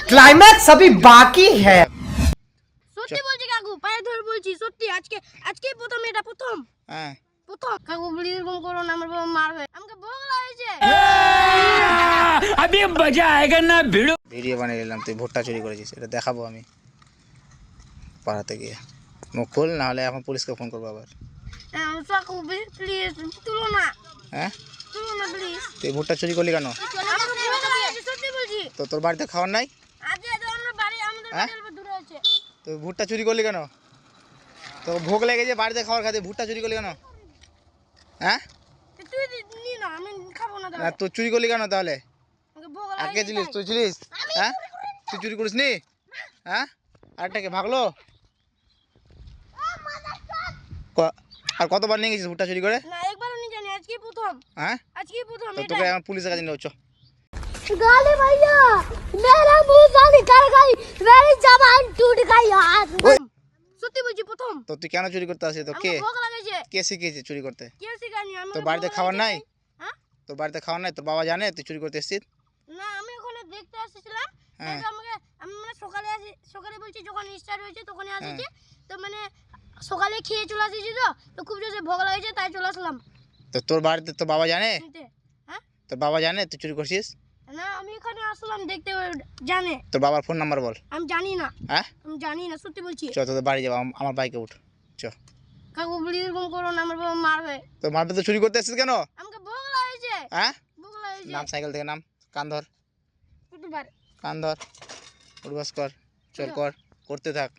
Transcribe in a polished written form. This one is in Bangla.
क्लाइमैक्स अभी बाकी है। সত্যি বলছি কাকু, পায়ে ধরে বলছি সত্যি, আজকে প্রথম, এটা প্রথম। হ্যাঁ প্রথম কাকু, প্লিজ এরকম করো না, আমার বাবা মার হয়, আমাকে ভোগ লাগছে। अभी मजा आएगा ना भिड़ो। ভিডিও বানিয়ে নিলাম, তুই ভুট্টা চুরি করেছিস, এটা দেখাবো আমি পাড়াতে গিয়ে। মুখ খুল, না হলে এখন পুলিশকে ফোন করবো আবার। কাকু প্লিজ তুলো না, হ্যাঁ তুলো না প্লিজ। তুই ভুট্টা চুরি করলি কেন? আমাকে ভোগ লাগছে, সত্যি বলছি। তো তোর বাড়িতে খাওয়ার নাই? আজকে তো আমরা বাড়ি, আমাদের হ্যাঁ? বাড়ির দূরে আছে। তুই ভুট্টা চুরি করলি কেন? তো ভোগ লেগেছে বাড়িতে খাওয়ার খাতে, ভুট্টা চুরি করলি কেন? হ্যাঁ তুই নি না, আমি খাবো না না তাহলে। তুই চুরি করলি কেন তাহলে? আমাকে ভোগ আর কে লাগছে ছিলিস? তাই। তুই ছিলিস? হ্যাঁ তুই চুরি করিস নি? হ্যাঁ আরটাকে ভাগলো? আর কতবার নিয়ে গেছিস ভুট্টা চুরি করে? না একবারও নি জানি, আজকে প্রথম। হ্যাঁ আজকে প্রথম তো এটা। তোকে এখন পুলিশের কাছে নিয়ে চ। गाली भैया, मेरा मुंह से निकल गई, मेरी जबान टूट गई यार। সত্যি বলছি প্রথম। তো তুই কেন চুরি করতে আসিস? তো কে আমাকে ভোগ লাগছে। কে শিখিয়েছে চুরি করতে? কে শিখায়নি? আমি তোর বাড়িতে খাওয়ার নাই? হ্যাঁ? তোর বাড়িতে খাওয়ার নাই? তোর বাবা জানে তুই চুরি করতে এসেছিস? না আমি ওখানে দেখতে আসছিলাম। হ্যাঁ। তো আমি মানে সকালে বলছি যখন স্টার্ট হয়েছে তখনই আসছি। তো মানে সকালে খেয়ে চলে আসছি, তো খুব জোরে ভোগ লাগছে তাই চলে আসলাম তো তোর বাড়িতে তোর বাবা জানে? নিতে। হ্যাঁ? তোর বাবা জানে তুই চুরি করছিস? না আমি এখানে আসলাম দেখতে, জানে। তোর বাবার ফোন নাম্বার বল। আমি জানি না, হ্যাঁ আমি জানি না, সত্যি বলছি। চ তোদের বাড়ি যাবো, আমার বাইকে উঠ চ। কাকু প্লিজ এরকম করো না, আমার বাবা মার হয়, তোর মারবে তো চুরি করতে এসেছিস কেন? আমাকে ভোগ লাগছে। হ্যাঁ ভোগ লাগছে। নাম সাইকেল থেকে নাম, কান ধর, প্রতিবার কান ধর, উঠবাস কর, চল কর, করতে থাক।